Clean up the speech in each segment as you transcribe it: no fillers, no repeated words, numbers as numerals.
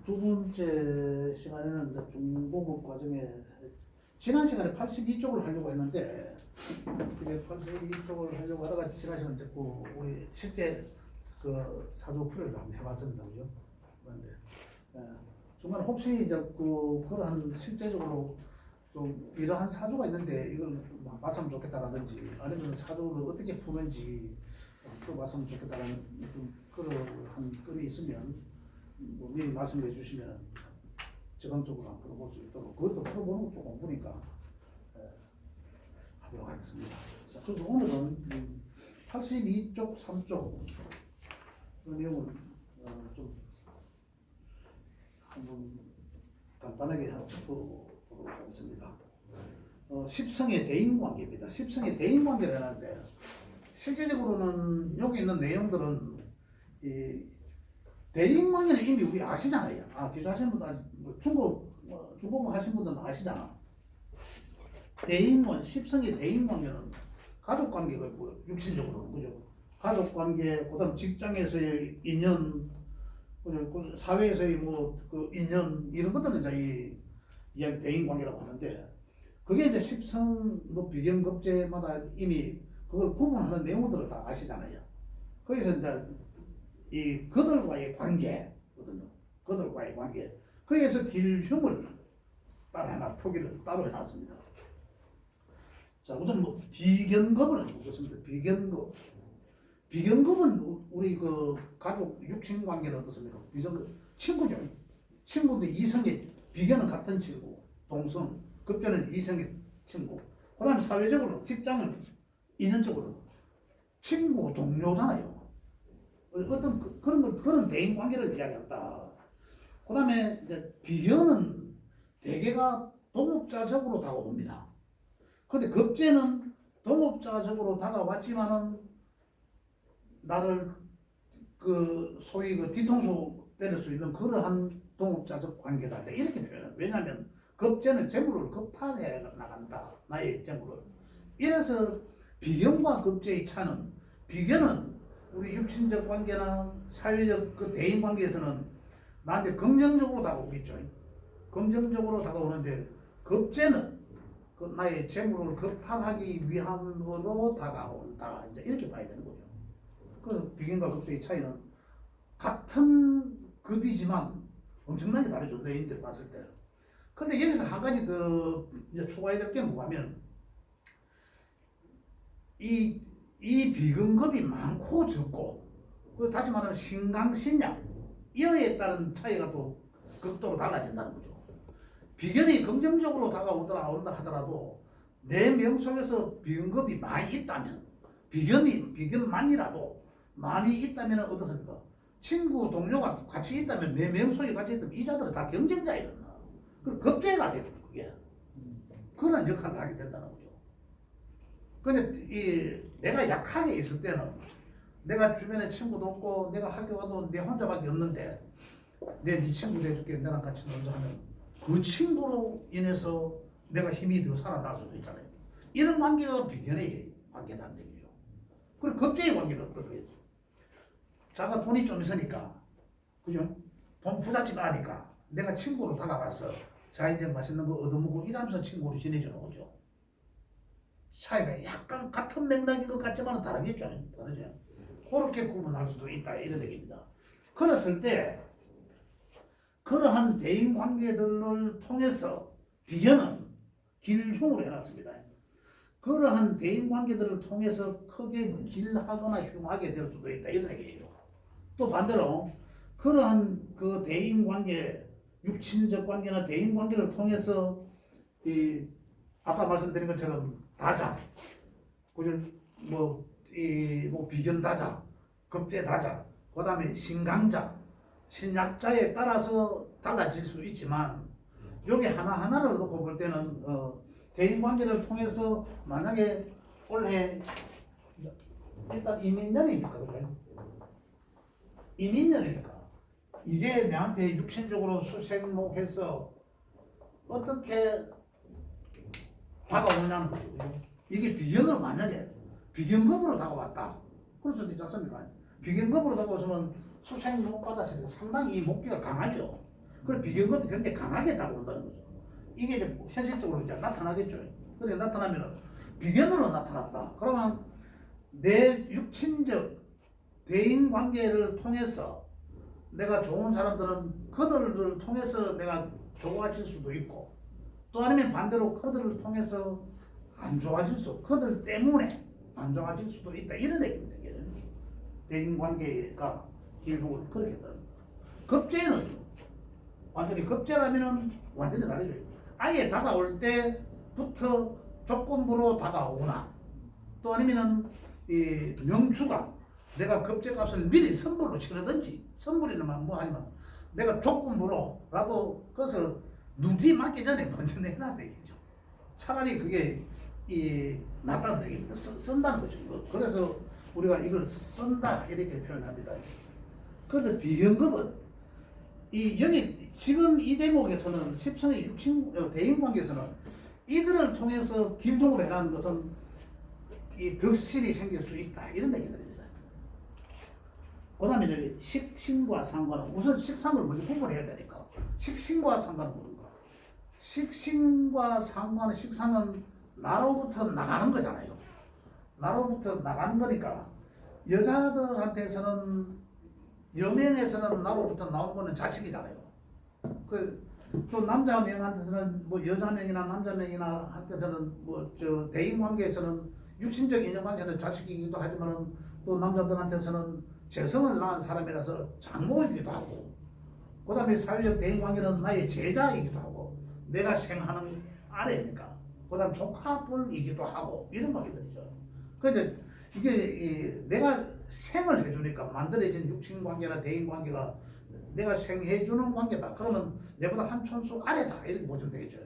두 번째 시간에는 이제 중고급 과정에 지난 시간에 82쪽을 하려고 했는데 그게 82쪽을 하려고 하다가 지난 시간에 이제 우리 실제 그 사주 풀이를 한번 해봤습니다, 그죠? 그런데 중간에 혹시 이제 그러한 실제적으로 좀 이러한 사주가 있는데 이걸 봤으면 좋겠다라든지 아니면 사주를 어떻게 푸는지 또 봤으면 좋겠다라는 그런 건이 있으면 뭐 미리 말씀해 주시면 적극적으로 한번 풀어볼 수 있도록 그것도 풀어보는 것도 공부니까 하도록 하겠습니다. 자, 그래서 오늘은 82쪽 3쪽 그 내용을 좀 한번 간단하게 풀어보도록 하겠습니다. 십성의 대인관계입니다. 십성의 대인관계를 하는데 실제적으로는 여기 있는 내용들은 이 대인관계는 이미 우리 아시잖아요. 기초하시는 분들 중국 하신 분들은 아시잖아. 대인관 십성의 대인관계는 가족관계가 있고요. 육신적으로는 그죠. 가족관계, 그다음 직장에서의 인연, 사회에서의 그 인연 이런 것들은 이제 이 이야기 대인관계라고 하는데 그게 이제 십성 비견급제마다 이미 그걸 구분하는 내용들을 다 아시잖아요. 그래서 이제 이 그들과의 관계거든요. 그들과의 관계. 그래서 길흉을 표기를 따로 해놨습니다. 자, 우선 비견급을 해보겠습니다. 비견급. 비견급은 우리 그 가족 육친 관계는 어떻습니까? 친구죠. 친구인데 이성의 비견은 같은 친구, 동성, 급견은 이성의 친구. 그다음에 사회적으로 직장은 인연적으로 친구, 동료잖아요. 어떤 그런 대인 관계를 이야기한다. 그다음에 이제 비견은 대개가 동업자적으로 다가옵니다. 근데 급제는 동업자적으로 다가왔지만은 나를 소위 뒤통수 때릴 수 있는 그러한 동업자적 관계다. 이렇게 표현해요. 왜냐하면 급제는 재물을 급탈해 나간다. 나의 재물을. 이래서 비견과 급제의 차는 비견은 우리 육신적 관계나 사회적 그 대인 관계에서는 나한테 긍정적으로 다가오겠죠. 긍정적으로 다가오는데 급제는 나의 재물을 급탈하기 위함으로 다가온다. 이제 이렇게 봐야 되는 거죠. 그 비견과 급제의 차이는 같은 급이지만 엄청나게 다르죠. 내인들 봤을 때. 근데 여기서 한 가지 더 이제 추가해야 될 게 뭐냐면 이 비근급이 많고 적고 다시 말하면 신강신약 이어에 따른 차이가 또 극도로 달라진다는 거죠. 비견이 긍정적으로 다가온다 하더라도 내 명속에서 비근급이 많이 있다면 비견만이라도 많이 있다면 어떻습니까? 친구 동료가 같이 있다면 내 명속에 같이 있다면 이 자들은 다 경쟁자예요. 그 급제가 되고 그게 그런 역할을 하게 된다는 거죠. 근데 내가 약하게 있을 때는 내가 주변에 친구도 없고 내가 학교 가도 내 혼자밖에 없는데 네 친구 해줄게 내랑 같이 놀자 하면 그 친구로 인해서 내가 힘이 더 살아날 수도 있잖아요. 이런 관계가 비견의 관계라는 얘기죠. 그리고 급제의 관계는 어떤 거예요? 자가 돈이 좀 있으니까 그죠? 돈 부자치가 하니까 내가 친구로 다가가서 자 이제 맛있는 거 얻어먹고 이러면서 친구로 지내주는 거죠. 차이가 약간 같은 맥락인 것 같지만 다르겠죠. 다르죠. 그렇게 구분할 수도 있다 이런 얘기입니다. 그랬을 때 그러한 대인 관계들을 통해서 비견은 길흉으로 해놨습니다. 그러한 대인 관계들을 통해서 크게 길하거나 흉하게 될 수도 있다 이런 얘기예요. 또 반대로 그러한 그 대인 관계, 육친적 관계나 대인 관계를 통해서 아까 말씀드린 것처럼 다자, 그죠? 비견 다자, 급제 다자, 그 다음에 신강자, 신약자에 따라서 달라질 수 있지만 여기 하나하나를 놓고 볼 때는 대인 관계를 통해서 만약에 올해 일단 이민년이니까 그죠? 이민년이니까 이게 내한테 육신적으로 수생목해서 어떻게 다가오냐는 거죠. 이게 비견으로 만약에 비견급으로 다가왔다. 그럴 수도 있지 않습니까? 비견급으로 다가오시면 수생목 받았으니까 상당히 이 목기가 강하죠. 그래 비경금이 굉장히 강하게 다가온다는 거죠. 이게 이제 현실적으로 이제 나타나겠죠. 그래 나타나면은 비견으로 나타났다. 그러면 내 육친적 대인 관계를 통해서 내가 좋은 사람들은 그들을 통해서 내가 좋아질 수도 있고, 또 아니면 반대로 그들을 통해서 안 좋아질 수, 그들 때문에 안 좋아질 수도 있다. 이런 얘기입니다. 대인 관계가 길고 그렇게 됩니다. 급제는 완전히 급제라면은 완전히 다르죠. 아예 다가올 때부터 조건부로 다가오거나, 또 아니면은 이 명추가 내가 급제값을 미리 선불로 치르든지, 선불이나 뭐 아니면 내가 조건부로라도 그것을 눈티 맞기 전에 먼저 내놔야 되겠죠. 차라리 그게 낫다는 얘기입니다. 쓴다는 거죠. 이거. 그래서 우리가 이걸 쓴다 이렇게 표현합니다. 그래서 비현급은 여기 지금 이 대목에서는 10층의 6층 대인 관계에서는 이들을 통해서 길종으로 해라는 것은 이 덕실이 생길 수 있다 이런 얘기들입니다. 그 다음에 저기 식신과 상관은 우선 식상을 먼저 구분해야 되니까 식신과 상관은 뭔가? 식신과 상관은 식상은 나로부터 나가는 거잖아요. 나로부터 나가는 거니까 여자들한테서는 여명에서는 나로부터 나온 거는 자식이잖아요. 또 남자 명한테서는 뭐 여자 명이나 남자 명이나 한테서는 뭐 저 대인 관계에서는 육신적 인연 관계는 자식이기도 하지만은 또 남자들한테서는 재성을 낳은 사람이라서 장모이기도 하고, 그다음에 사회적 대인 관계는 나의 제자이기도 하고, 내가 생하는 아래니까, 그다음 조카뻘이기도 하고 이런 관계들이죠. 그런데 이게 내가 생을 해주니까 만들어진 육신 관계나 대인 관계가 내가 생해주는 관계다. 그러면 내보다 한 촌수 아래다 이렇게 보시면 되겠죠.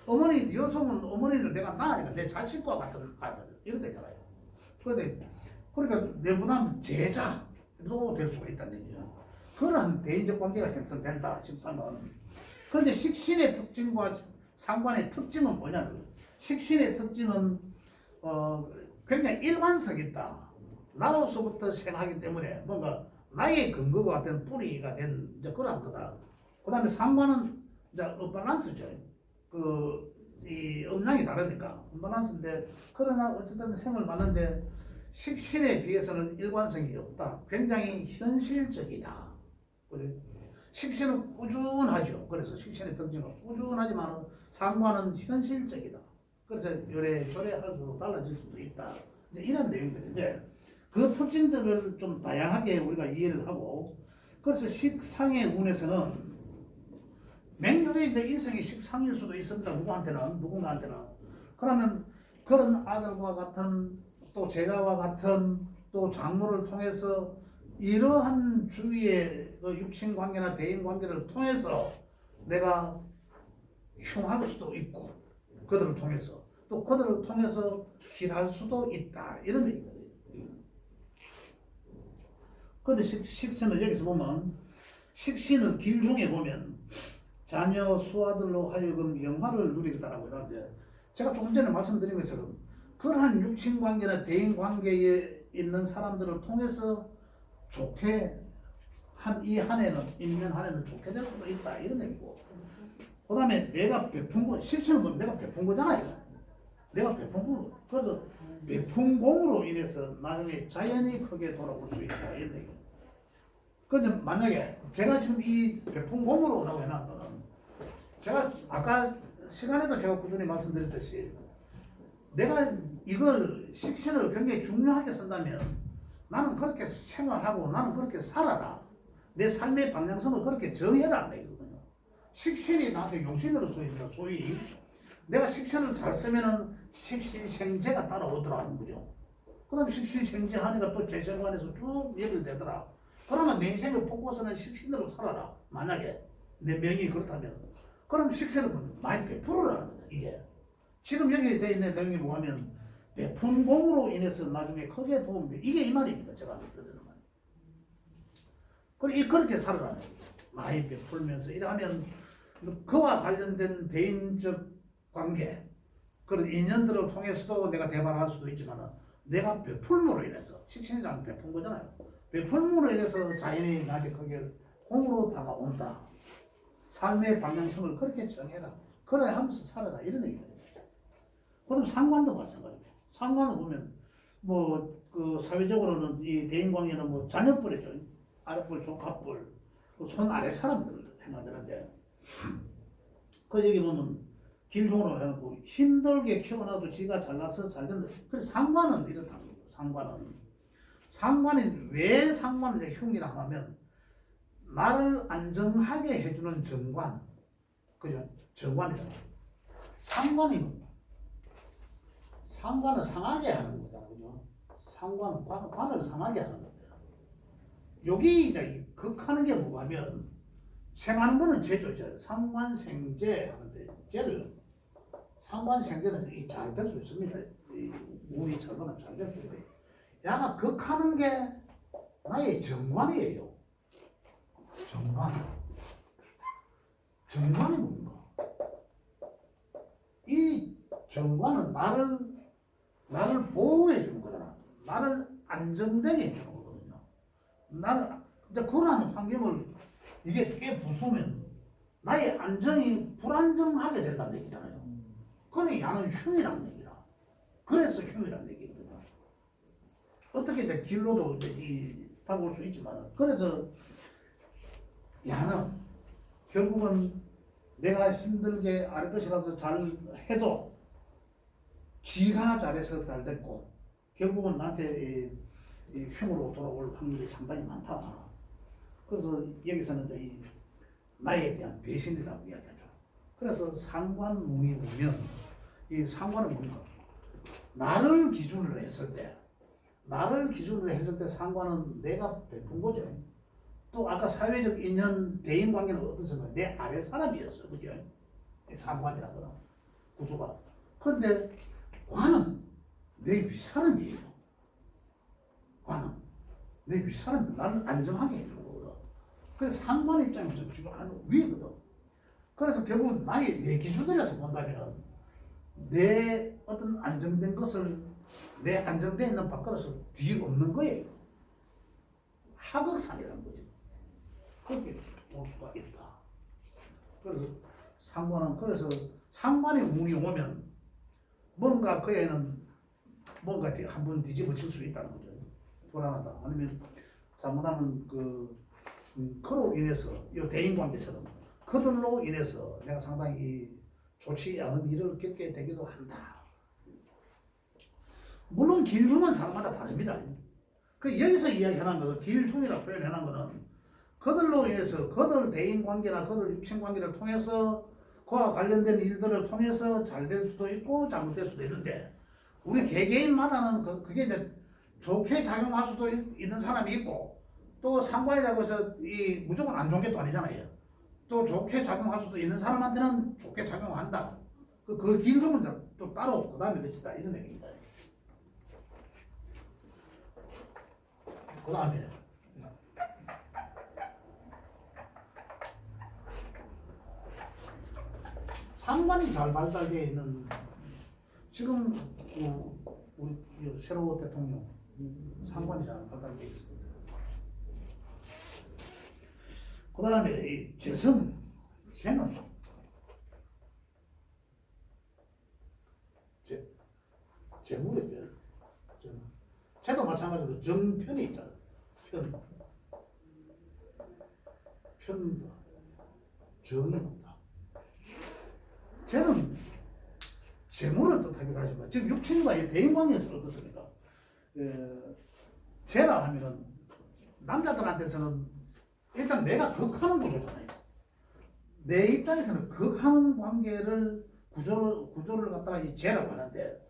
어머니 여성은 어머니는 내가 낳으니까 내 자식과 같은 아들 이렇게 되잖아요. 그러니까 내보다 제자도 될 수가 있다는 얘기죠. 그런 대인적 관계가 형성된다. 식상은. 그런데 식신의 특징과 상관의 특징은 뭐냐면 식신의 특징은 굉장히 일관성이 있다. 나로서부터 생하기 때문에 뭔가 나의 근거가 같은 뿌리가 된 이제 그런 거다. 그 다음에 상관은 이제 언밸런스죠. 이 음량이 다르니까 언밸런스인데, 그러나 어쨌든 생을 맞는데 식신에 비해서는 일관성이 없다. 굉장히 현실적이다. 그래. 식신은 꾸준하죠. 그래서 식신의 특징은 꾸준하지만 상관은 현실적이다. 그래서 요래저래 할 수도 달라질 수도 있다. 이제 이런 내용들인데, 그 특징들을 좀 다양하게 우리가 이해를 하고, 그래서 식상의 운에서는 맹목의 인생이 식상일 수도 있습니다. 누군가한테는. 그러면 그런 아들과 같은 또 제자와 같은 또 장모를 통해서 이러한 주위의 그 육친 관계나 대인 관계를 통해서 내가 흉할 수도 있고, 그들을 통해서 또 그들을 통해서 길할 수도 있다 이런 얘기예요. 그런데 식신은 여기서 보면 식신은 길중에 보면 자녀 수아들로 하여금 영화를 누리겠다라고 하는데, 제가 조금 전에 말씀드린 것처럼 그러한 육친 관계나 대인 관계에 있는 사람들을 통해서 좋게 이 한 해는 인면 한 해는 좋게 될 수도 있다 이런 얘기고, 그 다음에 내가 베푼 거 실천은 뭐 내가 베푼 거잖아요. 내가 베푼 거. 그래서 베푼 공으로 인해서 나중에 자연히 크게 돌아올 수 있다 이런 얘기. 근데 만약에 제가 지금 이 베푼 공으로 라고 해놓은 거는, 제가 아까 시간에도 제가 꾸준히 말씀드렸듯이 내가 이걸 식신을 굉장히 중요하게 쓴다면 나는 그렇게 생활하고 나는 그렇게 살아라. 내 삶의 방향성을 그렇게 정해라 이거거든요. 식신이 나한테 용신으로 쓰입니다. 소위 내가 식신을 잘 쓰면은 식신생재가 따라오더라는 거죠. 그 다음에 식신생재 하니까 또 재생관에서 쭉 연결되더라. 그러면 내 인생을 뽑고서는 식신으로 살아라. 만약에 내 명이 그렇다면, 그럼 식신을 많이 베풀어라는 거죠. 이게 지금 여기 되어 있는 내용이 뭐하면 베푼 공으로 인해서 나중에 크게 도움이 돼. 이게 이 말입니다. 제가 드리는 말. 그렇게 살아라는 거죠. 많이 베풀면서 이러면 그와 관련된 대인적 관계, 그런 인연들을 통해서도 내가 대발할 수도 있지만, 내가 베풀므로 인해서, 식신이라는 베푼 거잖아요. 베풀므로 인해서 자연이 나에게 크게 공으로 다가온다. 삶의 방향성을 그렇게 정해라. 그래 하면서 살아라. 이런 얘기입니다. 그럼 상관도 마찬가지고. 상관을 보면 뭐 그 사회적으로는 이 대인관계는 뭐 자녀뻘이죠. 아랫뻘, 조카뻘, 손 아래 사람들을 해당되는데 그 얘기 보면 길흉으로 해놓고 힘들게 키워놔도 지가 잘나서 잘 된다. 그래서 상관은 이렇다는 거예요. 상관이 왜 상관을 흉이라 하면 나를 안정하게 해주는 정관, 그죠? 정관이잖아. 상관이 뭡니까? 상관은 상하게 하는 거잖아, 그죠? 상관은 관을 상하게 하는 거예요. 여기 이제 극하는 게 뭐냐면 생하는 거는 제조죠. 상관생제 하는데 제를 상관생제는 잘 될 수 있습니다. 이 운이 철거는 잘 될 수 있어요. 야가 극하는 게 나의 정관이에요. 정관이 뭡니까? 이 정관은 나를 보호해 주는 거잖아. 나를 안정되게 해 주는 거거든요. 나는 이제 그런 환경을 이게 꽤 부수면 나의 안정이 불안정하게 된다는 얘기잖아요. 그러니 야는 흉이라는 얘기라. 그래서 흉이라는 얘기거든요. 어떻게 이제 길로도 이제 다볼 수 있지만 그래서 야는 결국은 내가 힘들게 알 것이라서 잘 해도 지가 잘해서 잘 됐고 결국은 나한테 이 흉으로 돌아올 확률이 상당히 많다. 그래서 여기서는 이제 이 나에 대한 배신이라고 이야기하죠. 그래서 상관운이 오면 이 상관은 뭡니까? 나를 기준으로 했을 때 상관은 내가 베푼 거죠. 또 아까 사회적 인연 대인 관계는 어떻습니까? 내 아래 사람이었어, 그죠? 상관이라는 거는 구조가. 그런데 관은 내 윗사람이에요. 관은 내 윗사람이 나를 안정하게 해주는 거거든. 그래서 상관 입장에서 지금 한 위거든. 그래서 결국 내 기준으로서 본다면 내 어떤 안정된 것을 내 안정되어 있는 밖으로서 뒤에 없는 거예요. 하극상이라는 거죠. 그렇게 볼 수가 있다. 그래서 그래서 상관의 운이 오면 뭔가 그 애는 뭔가 한번 뒤집어질 수 있다는 거죠. 불안하다. 아니면 잘못하면 그로 인해서 이 대인관계처럼 그들로 인해서 내가 상당히 좋지 않은 일을 겪게 되기도 한다. 물론 길흉은 사람마다 다릅니다. 여기서 이야기하는 것은 길흉이라고 표현하는 것은 그들로 인해서 그들 대인관계나 그들 육신관계를 통해서 그와 관련된 일들을 통해서 잘 될 수도 있고 잘못될 수도 있는데 우리 개개인마다는 그게 이제 좋게 작용할 수도 있는 사람이 있고 또 상관이라고 해서 무조건 안 좋은 게 또 아니잖아요. 또 좋게 작용할 수도 있는 사람한테는 좋게 작용한다. 그 길흉은 또 따로 그 다음에 그치다 이런 얘기입니다. 그 다음에 상관이 잘 발달되어 있는 지금 우리 새로운 대통령 상관이 잘 발달되어 있습니다. 그 다음에 이 재성, 쟤는 재물의 별, 쟤도 마찬가지로 정편이 있잖아. 편도 정이 없다. 쟤는 재물을 뜻하기도 하지만 지금 육친과의 대인관계에서 어떻습니까? 쟤라 하면은 남자들한테서는 일단 내가 극하는 구조잖아요. 내 입장에서는 극하는 관계를 구조를 갖다가 이 쟤라고 하는데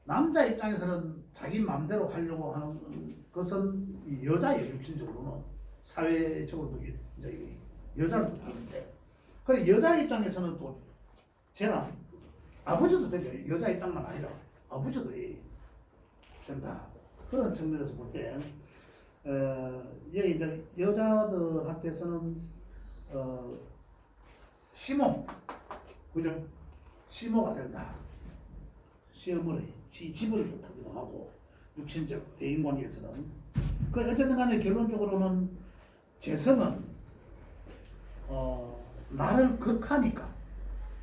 남자 입장에서는 자기 마음대로 하려고 하는 것은 여자예요. 육신적으로는 사회적으로도 이제 여자를 뜻하는데 그래 여자 입장에서는 또 쟤는 아버지도 되죠. 여자 입장만 아니라 아버지도 된다. 그런 측면에서 볼 때 여기 이제 여자들한테서는 시모, 그죠? 시모가 된다. 시어머니, 시집을 뜻하기도 하고 육신적 대인관계에서는 어쨌든 간에 결론적으로는 재성은 나를 극하니까,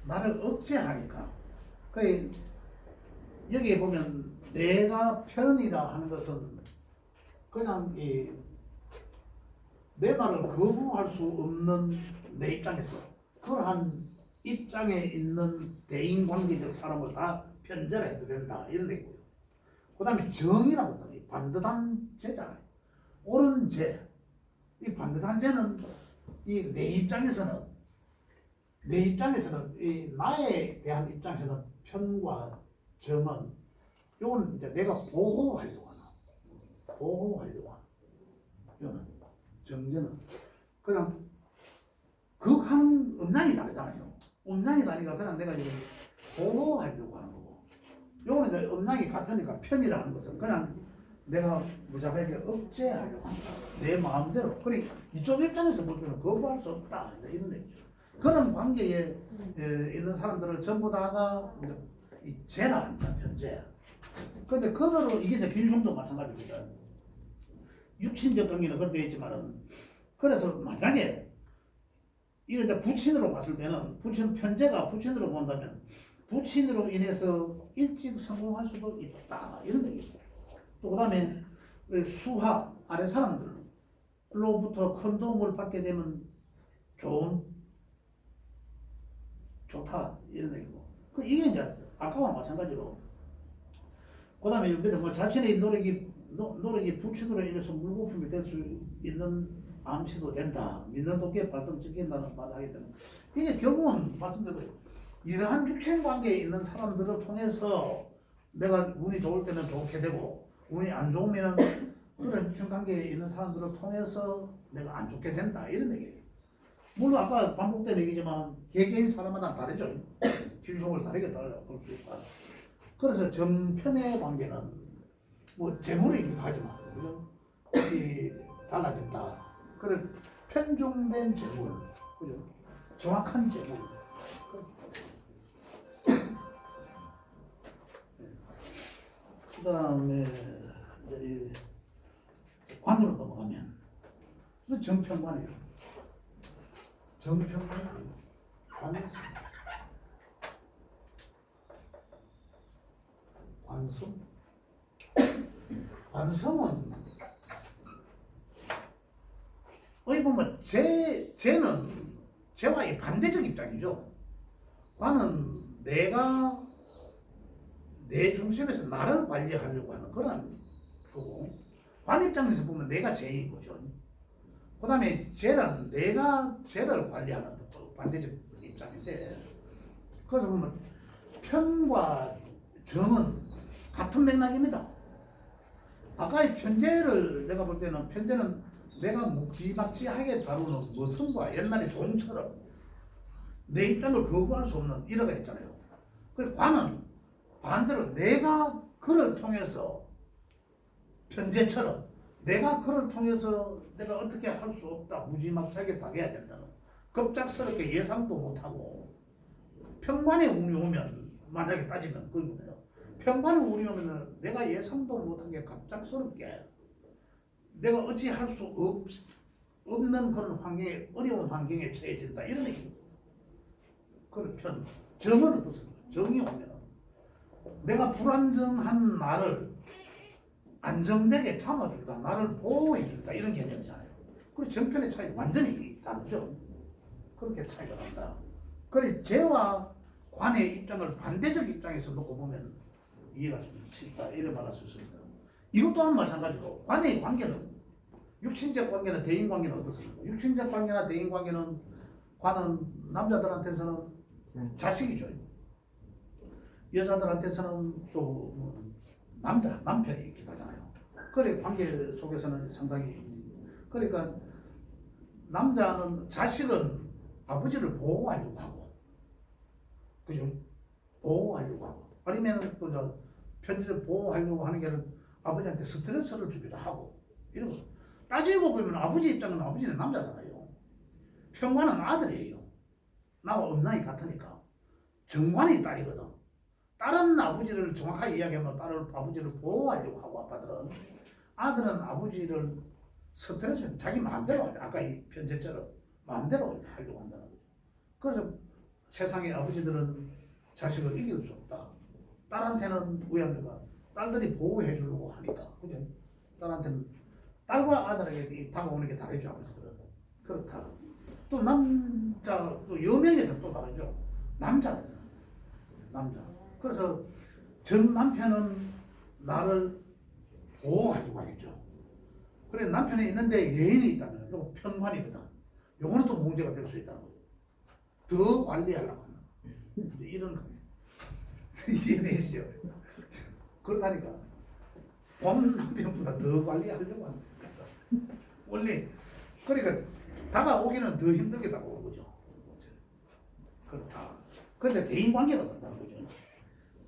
나를 억제하니까. 그 여기에 보면 내가 편이라 하는 것은 그냥 내 말을 거부할 수 없는 내 입장에서 그러한 입장에 있는 대인관계적 사람을 다 편절해도 된다 이런 얘기고요. 그 다음에 정이라고 하잖아요. 반듯한 죄잖아요. 옳은 죄. 이 반듯한 죄는 이 내 입장에서는 이 나에 대한 입장에서는 편과 정은 이건 이제 내가 보호하려고 하는 이거는 정죄는 그냥 극한 음량이 다르잖아요. 음량이 다르니까 그냥 내가 이제 보호하려고 하는 거고, 요거는 이제 음량이 같으니까 편이라는 것은 그냥 내가 무자비하게 억제하려고 한다. 내 마음대로. 그러니까 이쪽 입장에서 볼 때는 거부할 수 없다. 이런 얘기죠. 그런 관계에 있는 사람들은 전부 다가 이 죄나 한다, 편죄야. 근데 그대로 이게 이제 길흉도 마찬가지죠. 육신적 관계는 그렇게 있지만은, 그래서 만약에 이거 이제 부친으로 봤을 때는 편제가 부친으로 본다면 부친으로 인해서 일찍 성공할 수도 있다 이런 얘기죠. 또 그다음에 수하 아래 사람들로부터 큰 도움을 받게 되면 좋다 이런 얘기고. 이게 이제 아까와 마찬가지로. 그다음에 뭐 자신의 노력이 부친으로 인해서 물거품이 될 수 있는 암시도 된다. 믿는 도끼에 발등 찍힌다는 말을 하게 되면 이게 결국은 말씀대로 이러한 육체 관계에 있는 사람들을 통해서 내가 운이 좋을 때는 좋게 되고 운이 안 좋으면 그런 육체 관계에 있는 사람들을 통해서 내가 안 좋게 된다 이런 얘기예요. 물론 아까 반복된 얘기지만 개개인 사람마다 다르죠. 길흉을 다르게 볼 수 있다. 그래서 정편의 관계는 뭐 재물이기도 하지만 그죠? 달라진다. 그래 편중된 재물, 그죠? 정확한 재물. 그다음에 이제 관으로 넘어가면 정편관이에요. 정편관이에요. 관이 있습니다. 관성은 어디 보면 죄와의 반대적 입장이죠. 관은 내가 내 중심에서 나를 관리하려고 하는 그런 거고, 관 입장에서 보면 내가 죄인 거죠. 그 다음에 죄는 내가 죄를 관리하는 반대적 입장인데, 그래서 보면 편과 정은 같은 맥락입니다. 아까의 편제를 내가 볼 때는 편제는 내가 묵지막지하게 다루는 머슴과 옛날의 종처럼 내 입장을 거부할 수 없는 이러가 있잖아요. 그리고 관은 반대로 내가 그를 통해서 편제처럼 내가 그를 통해서 내가 어떻게 할 수 없다, 무지막지하게 당해야 된다는, 급작스럽게 예상도 못하고 평관의 운이 오면 만약에 따지면 그거네요. 평관의 운이 오면 내가 예상도 못하게 갑작스럽게 내가 어찌 할 수 없는 그런 환경에, 어려운 환경에 처해진다 이런 얘기입니다. 그런 편. 정은 어떻습니까? 정이 오면 내가 불안정한 나를 안정되게 참아준다, 나를 보호해준다 이런 개념이잖아요. 그리고 정편의 차이 완전히 다르죠. 그렇게 차이가 난다. 그래 죄와 관의 입장을 반대적 입장에서 놓고 보면 이해가 좀 쉽다 이런 말할 수 있습니다. 이것 또한 마찬가지로 관의 관계는, 육신적 관계는 대인 관계는 어떻습니까? 육신적 관계나 대인 관계는 관은 남자들한테서는 자식이죠. 여자들한테서는 또 남편이 있기도 하잖아요. 그래 관계 속에서는 상당히, 그러니까 남자는 자식은 아버지를 보호하려고 하고, 그죠? 보호하려고 하고, 아니면 또 저 편지를 보호하려고 하는 게 아버지한테 스트레스를 주기도 하고 이런 거. 따지고 보면 아버지 입장은 아버지는 남자잖아요. 평관은 아들이에요. 나와 음란이 같으니까. 정관이 딸이거든. 딸은 아버지를 정확하게 이야기하면 아버지를 보호하려고 하고, 아들은 아버지를 스트레스 자기 마음대로, 아까 이 편제처럼 마음대로 하려고 한다는 거죠. 그래서 세상의 아버지들은 자식을 이길 수 없다. 딸한테는 왜 합니까? 딸들이 보호해 주려고 하니까. 그죠? 딸한테는 딸과 아들에게 다가오는 게 다르죠. 아버지들은. 그렇다. 또 남자, 또 여명에서 또 다르죠. 남자. 그래서 전 남편은 나를 보호하려고 하겠죠. 그래 남편이 있는데 예인이 있다면 이거 편관이거든. 요거는 또 문제가 될 수 있다는 거죠. 더 관리하려고 하는 이제 이런 겁니다. 이해되시죠? 그렇다니까 본 남편보다 더 관리하려고 하는 거죠. 원래 그러니까 다가오기는 더 힘들게 다가오는 거죠. 그렇다. 그런데 대인 관계가 그렇다는 거죠.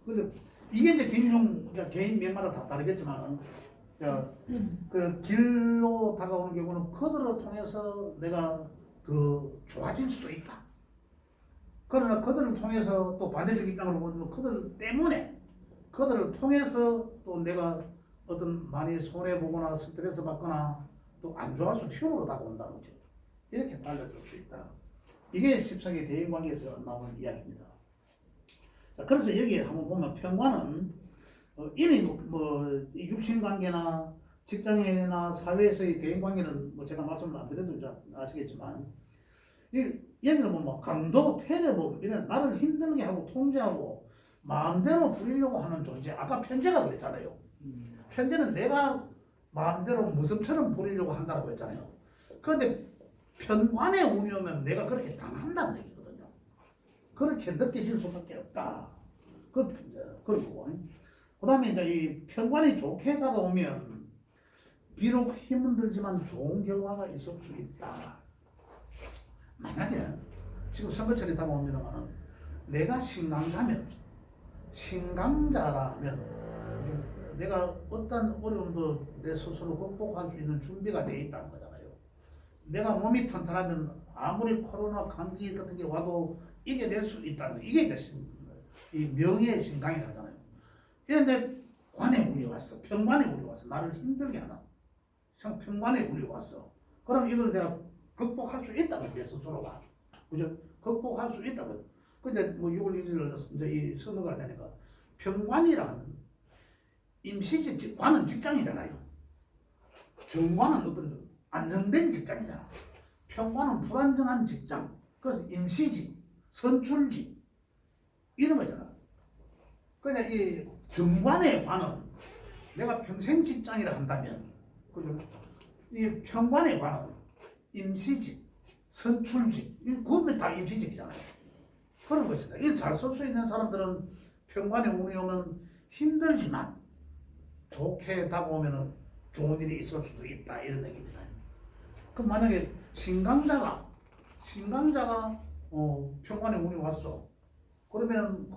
근데 이게 이제 개인 면마다 다 다르겠지만, 그 길로 다가오는 경우는 그들을 통해서 내가 더 좋아질 수도 있다. 그러나 그들을 통해서 또 반대적 입장으로 보면 그들 때문에 그들을 통해서 또 내가 어떤 많이 손해 보거나 스트레스 받거나 또 안 좋아할 수 힘으로 다가온다는 거죠. 이렇게 달라질 수 있다. 이게 14기 대인관계에서 나오는 이야기입니다. 자, 그래서 여기 한번 보면 평관은 이미 육신관계나 직장이나 사회에서의 대인관계는 제가 말씀을 안 드려도 아시겠지만 여기는 강도, 테러범 이런 나를 힘들게 하고 통제하고 마음대로 부리려고 하는 존재. 아까 편제가 그랬잖아요. 편제는 내가 마음대로 무슨처럼 부리려고 한다고 했잖아요. 그런데 편관의 운이 오면 내가 그렇게 당한다는 얘기거든요. 그렇게 느껴질 수밖에 없다. 그리고 그 다음에 이제 이 편관이 좋게 다가오면 비록 힘은 들지만 좋은 결과가 있을 수 있다. 만약에 지금 선거철이 다가옵니다만 내가 신강자라면 내가 어떤 어려움도 내 스스로 극복할 수 있는 준비가 되어 있다는 거잖아요. 내가 몸이 튼튼하면 아무리 코로나 감기 같은 게 와도 이겨낼 수 있다는 이게 이제 이 명예의 신강이라잖아요. 그런데 관의 운이 왔어. 평관의 운이 왔어. 나를 힘들게 하는 평관의 운이 왔어. 그럼 이걸 내가 극복할 수 있다고 내 스스로가. 그죠? 극복할 수 있다고. 근데 6월 1일 이제 이 선거가 되니까 평관이라는 임시직, 관은 직장이잖아요. 정관은 어떤 안정된 직장이잖아. 평관은 불안정한 직장. 그래서 임시직, 선출직 이런 거잖아. 그러니까 이 정관의 관은 내가 평생 직장이라 한다면, 그죠? 이 평관의 관은 임시직, 선출직, 그건 다 임시직이잖아요. 그런 것이다. 이걸 잘 쓸 수 있는 사람들은 평관의 운이 오면 힘들지만 좋게 다가오면 좋은 일이 있을 수도 있다. 이런 얘기입니다. 그럼 만약에 신강자가 평관의 운이 왔어. 그러면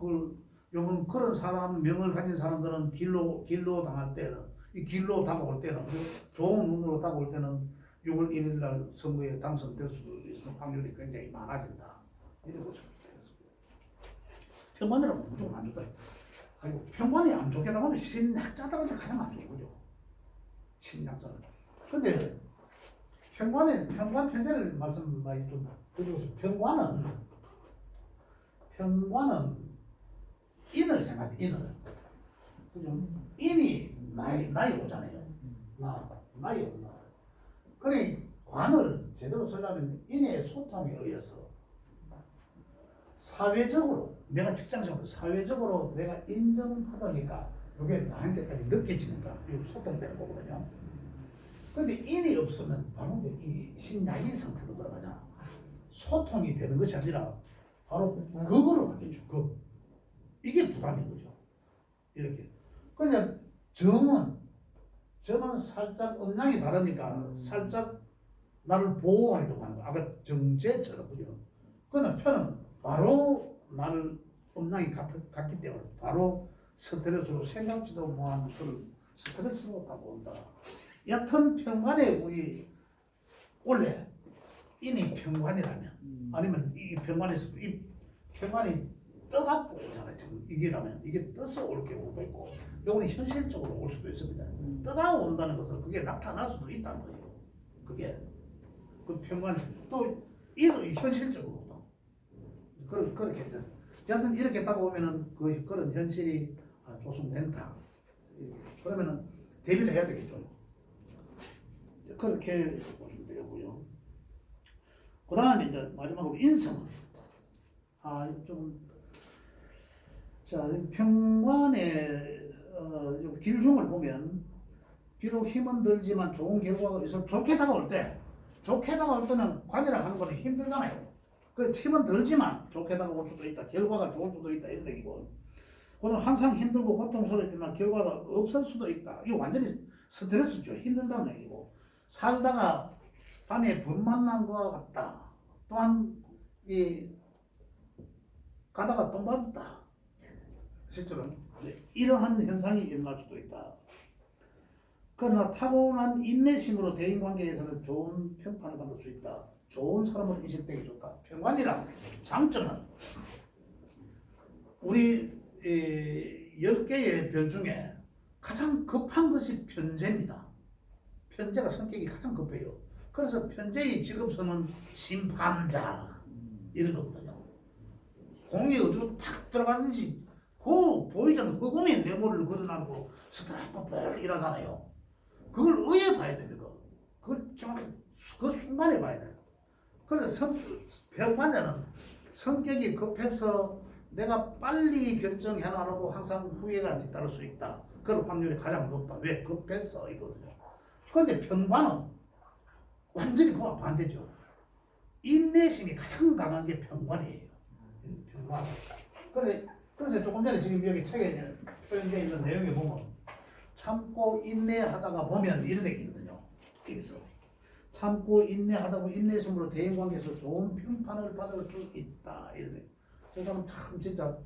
요번 그런 사람 명을 가진 사람들은 길로 당할 때는 이 길로 다가올 때는 좋은 운으로 다가올 때는 6월 1일 날 선거에 당선될 수도 있는 확률이 굉장히 많아진다. 이런 거죠. 평관이라면 무조건 안 좋다. 그리고 평관이 안 좋게 나가면 신약자들한테 가장 안 좋은 거죠. 신약자들. 근데 평관 편제를 말씀 많이 좀 드리고 싶어요. 평관은 인을 생각해. 인을. 그죠? 인이 나이 오잖아요. 나이 온다. 그래 관을 제대로 쓰려면 인의 소통에 의해서 사회적으로 내가 직장적으로 사회적으로 내가 인정하다니까 이게 나한테까지 느껴지는가 이 소통되는 거거든요. 근데 인이 없으면 바로 이 신약의 상태로 들어가잖아. 소통이 되는 것이 아니라 바로 극으로 가겠죠. 이게 부담인 거죠. 이렇게. 그냥 정은 살짝 음량이 다르니까 살짝 나를 보호하려고 하는 거. 아까 정제처럼 그죠. 그러나 편은 바로 나를 음량이 같기 때문에 바로 스트레스로 생각지도 못한 그런 스트레스로 다가온다. 얕은 평관에 우리 원래 인이 평관이라면 아니면 이 평관에서 이 평관이 떠갖고 오잖아요. 지금 이게 떠서 올 경우도 있고 이거는 현실적으로 올 수도 있습니다. 떠가 온다는 것은 그게 나타날 수도 있다는 거예요. 그게 그 평관이 또 이도 현실적으로도 그렇게 이제 여하튼 이렇게 딱 보면은 그런 현실이 조성된다. 그러면은 대비를 해야 되겠죠. 그렇게 보시면 되고요. 그 다음에 이제 마지막으로 인성은 자 평관의 길흉을 보면 비록 힘은 들지만 좋은 결과가 있어 좋게 다가올 때는 관이라 하는 거는 힘들잖아요. 그 힘은 들지만 좋게 다가올 수도 있다. 결과가 좋을 수도 있다. 이런 얘기고. 그럼 항상 힘들고 고통스럽지만 결과가 없을 수도 있다. 이거 완전히 스트레스죠. 힘들다는 얘기고. 살다가 밤에 범 만난 것과 같다. 또한 가다가 돈 받았다. 실제로는 이러한 현상이 일어날 수도 있다. 그러나 타고난 인내심으로 대인관계에서는 좋은 평판을 받을 수 있다. 좋은 사람으로 인식되기 좋다. 평관이란 장점은 우리 10개의 별 중에 가장 급한 것이 편재입니다. 편재가 성격이 가장 급해요. 그래서 편재의 직업성은 심판자 이런 거거든요. 공이 어디로 탁 들어가는지 그 보이잖아요. 흑공에 네모를 그려놨고 스트라이크 뻘 이러잖아요. 그걸 의에 봐야 됩니다. 그걸 정확히 그 순간에 봐야 돼요. 그래서 평관자는 성격이 급해서 내가 빨리 결정해놔놓고 항상 후회가 뒤따를 수 있다. 그럴 확률이 가장 높다. 왜? 급해서 이거든요. 그런데 평관은 완전히 그와 반대죠. 인내심이 가장 강한 게 평관이에요. 평관. 그래서 조금 전에 지금 여기 책에 표현되어 있는 내용에 보면 참고 인내하다가 보면 이런 얘기거든요. 여기서 참고 인내하다고 인내심으로 대인관계에서 좋은 평판을 받을 수 있다. 이런 얘기. 저 사람 참 진짜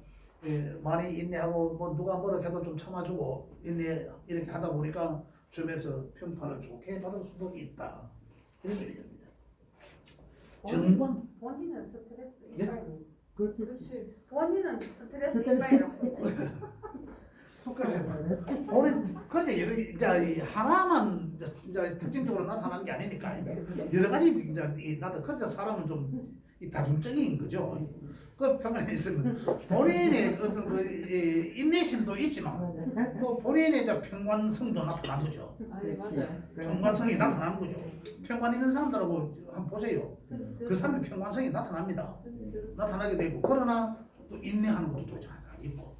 많이 인내하고 뭐 누가 뭐라 해도 좀 참아주고 인내 이렇게 하다 보니까 주변에서 평판을 좋게 받을 수도 있다. 이런 얘기입니다. 정관 본인은 스트레스 예? 이빨. 그렇지. 본인은 스트레스 이빨이라고. 그런데 이제 하나만 이제 특징적으로 나타나는 게 아니니까 여러 가지 이제 나도 그래서 사람은 좀 다중적인 거죠. 그 평안에 있으면 본인의 어떤 그 인내심도 있지만 또 본인의 이제 평관성도 나타나는 거죠. 아니 맞아요. 평관성이 나타나는 거죠. 평관 있는 사람들하고 한번 보세요. 그 사람의 평관성이 나타납니다. 나타나게 되고 그러나 또 인내하는 것도 또 있고.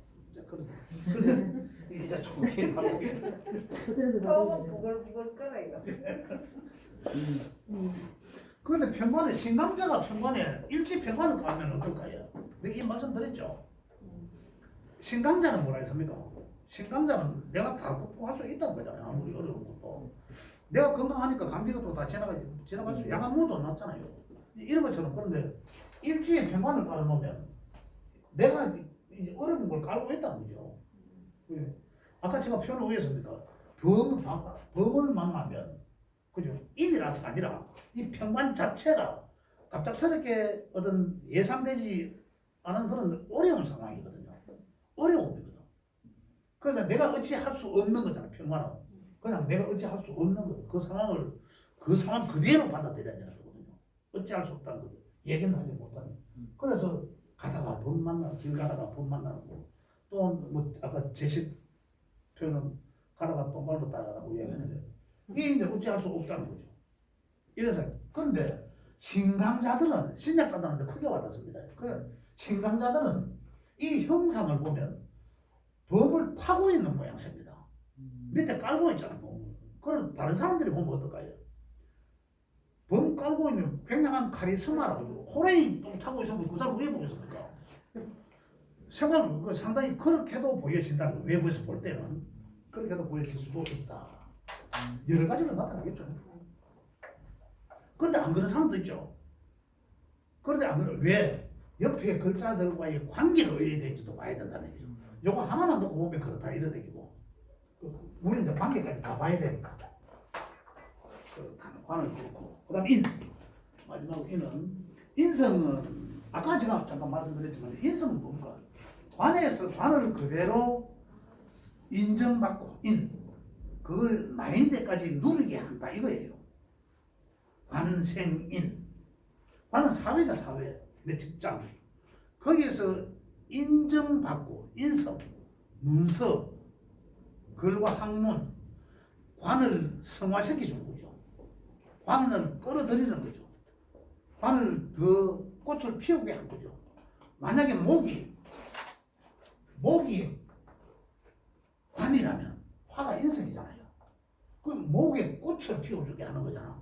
그런데 이제 좋게 바꾸게. 속은 부글부글 끓어요. 그런데 평관에 신강자가 평관에 일지 평관을 가면 어떨까요? 내가 이 말씀 드렸죠. 신강자는 뭐라 했습니까? 신강자는 내가 다 극복할 수 있다는 거잖아요. 아무리 어려운 것도. 내가 건강하니까 감기 같은 거 다 지나갈 수 양아무도 났잖아요. 이런 것처럼. 그런데 일지의 평관을 깔아놓으면 내가 이제 어려운 걸 깔고 있다는 거죠. 아까 제가 표현을 왜 했습니까? 범을 만나면 그죠? 인이라서가 아니라 이 평관 자체가 갑작스럽게 어떤 예상되지 않은 그런 어려운 상황이거든요. 어려움이거든. 그러니까 내가 어찌할 수 없는 거잖아. 평관은 그냥 내가 어찌할 수 없는 거. 그 상황 그대로 받아들여야 되는 거거든요. 어찌할 수 없다는 거죠. 얘기는 하지 못하는. 그래서 가다가 법 만나고 길 가다가 법 만나고 또 뭐 아까 제식 표현은 가다가 똥 밟았다라고 얘기했는데 이게 이제 어찌할 수 없다는 거죠. 이래서 그런데 신강자들은 신약자들한테 크게 와닿습니다. 그래 신강자들은 이 형상을 보면 범을 타고 있는 모양새입니다. 밑에 깔고 있잖아요. 그럼 다른 사람들이 보면 어떨까요? 범 깔고 있는 굉장한 카리스마라고 호레이 똥 타고 있으면 그 사람 왜 보겠습니까? 생각은 상당히 그렇게도 보여진다는 거예요. 외부에서 볼 때는 그렇게도 보여질 수도 있다. 여러 가지로 나타나겠죠. 그런데 안 그런 사람도 있죠. 그런데 안 그런 왜 옆에 글자들과의 관계가 어떻게 되는지도 봐야 된다는 얘기죠. 요거 하나만 놓고 보면 그렇다 이런 얘기고 우리는 이제 관계까지 다 봐야 되니까 그렇다는 관을 그렇고 그다음 인 마지막 인성은 아까 제가 잠깐 말씀드렸지만 인성은 뭡니까? 관에서 관을 그대로 인정받고 그걸 나인 데까지 누리게 한다 이거예요. 관생인 관은 사회다 사회 내 직장 거기에서 인정받고 인성, 문서, 글과 학문, 관을 성화시켜 주는 거죠. 관을 끌어들이는 거죠. 관을 더 꽃을 피우게 한 거죠. 만약에 목이 관이라면 화가 인성이잖아요. 그 목에 꽃을 피워주게 하는 거잖아.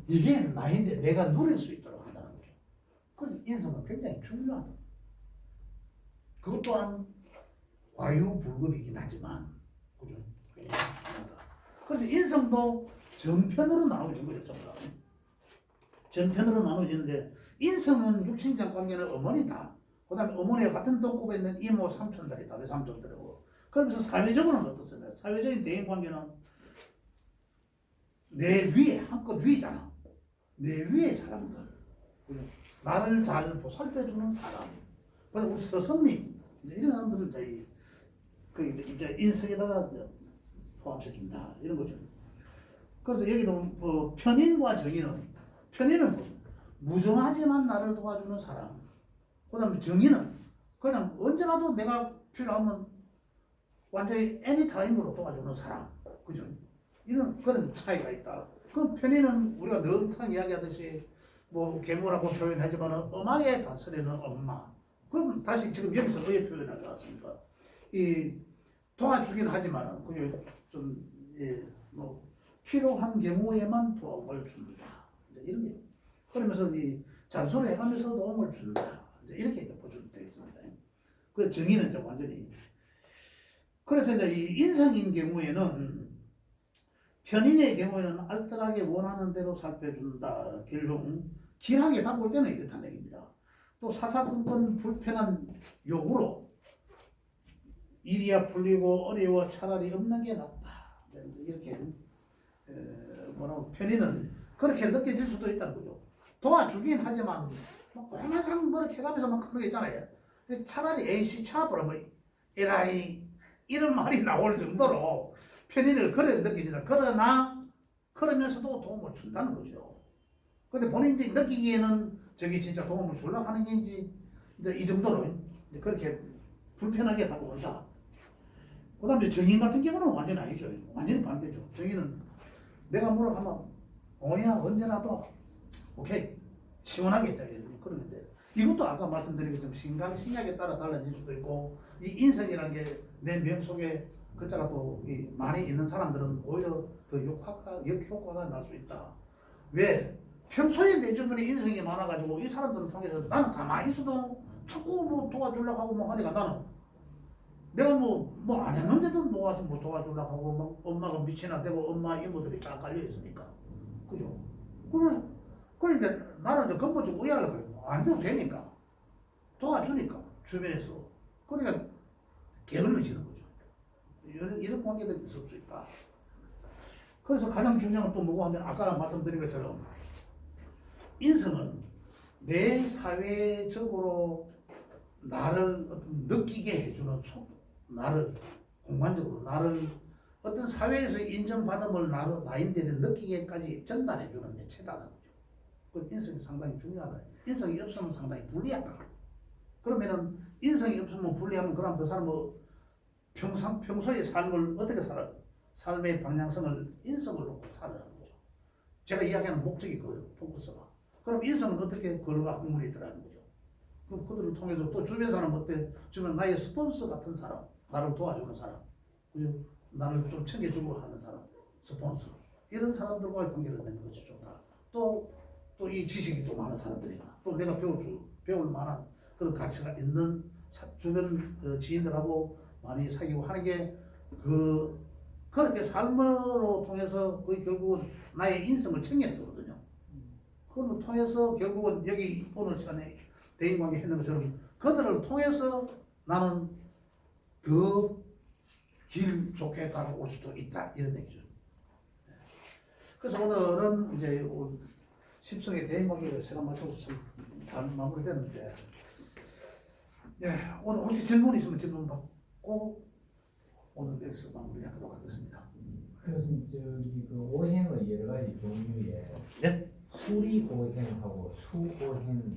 이게 나인데 내가 누릴 수 있도록 한다는 거죠. 그래서 인성은 굉장히 중요하다. 그것 또한 과유불급이긴 하지만, 그죠? 굉장히 중요하다. 그래서 인성도 전편으로 나눠진 거죠, 전부 다. 전편으로 나눠지는데, 인성은 육친장 관계는 어머니다. 그 다음에 어머니와 같은 똥꼬에 있는 이모 삼촌들이다. 왜 삼촌들이고. 그러면서 사회적으로는 어떻습니까? 사회적인 대인 관계는 내 위에, 한껏 위잖아. 내 위에 사람들. 나를 잘 보살펴주는 사람. 그래서 우리 스승님, 이런 사람들은 이제 인성에다가 포함시킨다. 이런 거죠. 그래서 여기도 뭐 편인과 정인은, 편인은 무정하지만 나를 도와주는 사람. 그 다음에 정인은 그냥 언제라도 내가 필요하면 완전히 애니타임으로 도와주는 사람. 그죠? 이런 그런 차이가 있다. 그 편인은 우리가 늘 항상 이야기하듯이 뭐 계모라고 표현하지만 음악의 다스리는 엄마. 그럼 다시 지금 여기서 어의 표현이 나왔으니까 이 도와주긴 하지만은 그게 좀뭐 필요한 경우에만 도움을 줍니다. 이제 이런 게 그러면서 이 잔소리 해가면서 도움을 준다. 이제 이렇게 보시면 되겠습니다. 그 정의는 이제 완전히 그래서 이제 이 인성인 경우에는 편인의 경우에는 알뜰하게 원하는 대로 살펴준다. 길하게 바꿀 때는 이렇다는 얘기입니다. 또 사사건건 불편한 요구로 일이야 풀리고 어려워 차라리 없는 게 낫다. 이렇게 뭐라고 편인은 그렇게 느껴질 수도 있다는 거죠. 도와주긴 하지만 항상 뭐 이렇게 해가면서 막 그런 게 있잖아요. 차라리 AC 차버려 뭐 에라이 이런 말이 나올 정도로 편인을 그래 느끼지는 그러나 그러면서도 도움을 준다는 거죠. 근데 본인이 느끼기에는 저게 진짜 도움을 주려고 하는 게 이제 이 정도로 이제 그렇게 불편하게 다가온다. 그 다음에 정인 같은 경우는 완전히 아니죠. 완전히 반대죠. 정인은 내가 뭐라 하면 오야 언제라도 오케이 시원하게 했다. 그러는데 이것도 아까 말씀드린 것처럼 신약에 따라 달라질 수도 있고 이 인성이라는 게 내 명 속에 글자가 또 많이 있는 사람들은 오히려 더 역효과가 날 수 있다. 왜? 평소에 내 주변에 인성이 많아가지고 이 사람들을 통해서 나는 가만히 있어도 자꾸 뭐 도와주려고 하고 뭐 하니까 나는 내가 뭐 안 했는데도 놓아서 뭐 도와주려고 하고 막 엄마가 미치나 되고 엄마 이모들이 쫙 깔려 있으니까 그죠? 그러니까 나는 이제 근본적으로 의아하려고 해요. 안 해도 되니까 도와주니까 주변에서 그러니까 게을러지는 거죠. 이런 관계들이 있을 수 있다. 그래서 가장 중요한 건 또 뭐고 하면 아까 말씀드린 것처럼 인성은 내 사회적으로 나를 어떤 느끼게 해주는 나를 공간적으로 나를 어떤 사회에서 인정받음을 나인들이 느끼게까지 전달해주는 매체다는 거죠. 그 인성이 상당히 중요하다. 인성이 없으면 상당히 불리하다. 그러면은 인성이 없으면 불리하면 그럼 그 사람은 평소의 삶을 어떻게 살아? 삶의 방향성을 인성을 놓고 살아가는 거죠. 제가 이야기하는 목적이 그거예요. 포커스가. 그럼 인성은 어떻게 글과 학문이 들어가는 거죠. 그럼 그들을 통해서 또 주변 사람 어때? 주변 나의 스폰서 같은 사람, 나를 도와주는 사람, 그죠? 나를 좀 챙겨주고 하는 사람, 스폰서 이런 사람들과의 관계를 맺는 것이 좋다. 또 이 지식이 또 많은 사람들이나 또 내가 배울 만한 그런 가치가 있는 주변 지인들하고 많이 사귀고 하는 게 그렇게 삶으로 통해서 거의 결국은 나의 인성을 챙기는 거거든요. 그걸 통해서 결국은 여기 오늘 시간에 대인관계 했는 것처럼 그들을 통해서 나는 더 길 좋게 가고 올 수도 있다 이런 얘기죠. 그래서 오늘은 이제 십성의 대인관계를 시간 맞춰서 잘 마무리됐는데, 오늘 혹시 질문 있으면 질문 받고 오늘 여기서 마무리하도록 하겠습니다. 그래서 저기 그 오행의 여러 가지 종류에 예? 수리 오행하고 수오행